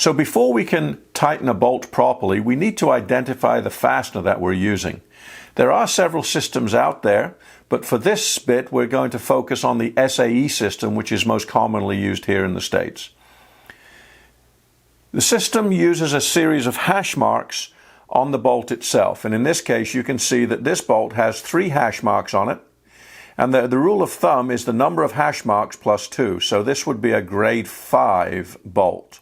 So before we can tighten a bolt properly, we need to identify the fastener that we're using. There are several systems out there, but for this bit we're going to focus on the SAE system, which is most commonly used here in the States. The system uses a series of hash marks on the bolt itself, and in this case you can see that this bolt has 3 hash marks on it, and the rule of thumb is the number of hash marks plus 2, so this would be a grade 5 bolt.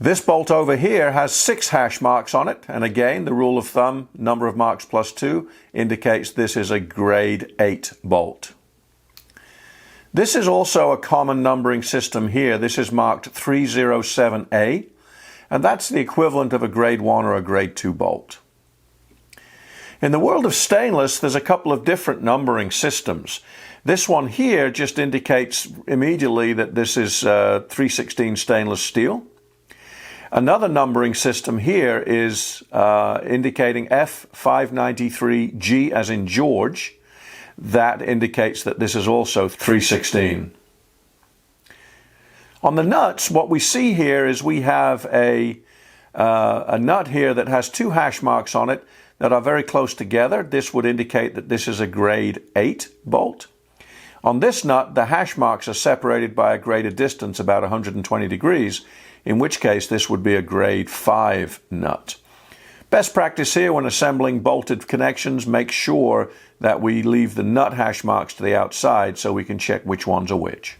This bolt over here has 6 hash marks on it, and again the rule of thumb, number of marks plus 2, indicates this is a grade 8 bolt. This is also a common numbering system here. This is marked 307A, and that's the equivalent of a grade 1 or a grade 2 bolt. In the world of stainless, there's a couple of different numbering systems. This one here just indicates immediately that this is 316 stainless steel. Another numbering system here is indicating F593G as in George. That indicates that this is also 316. On the nuts, what we see here is we have a nut here that has 2 hash marks on it that are very close together. This would indicate that this is a grade 8 bolt. On this nut, the hash marks are separated by a greater distance, about 120 degrees, in which case this would be a grade 5 nut. Best practice here when assembling bolted connections, make sure that we leave the nut hash marks to the outside so we can check which ones are which.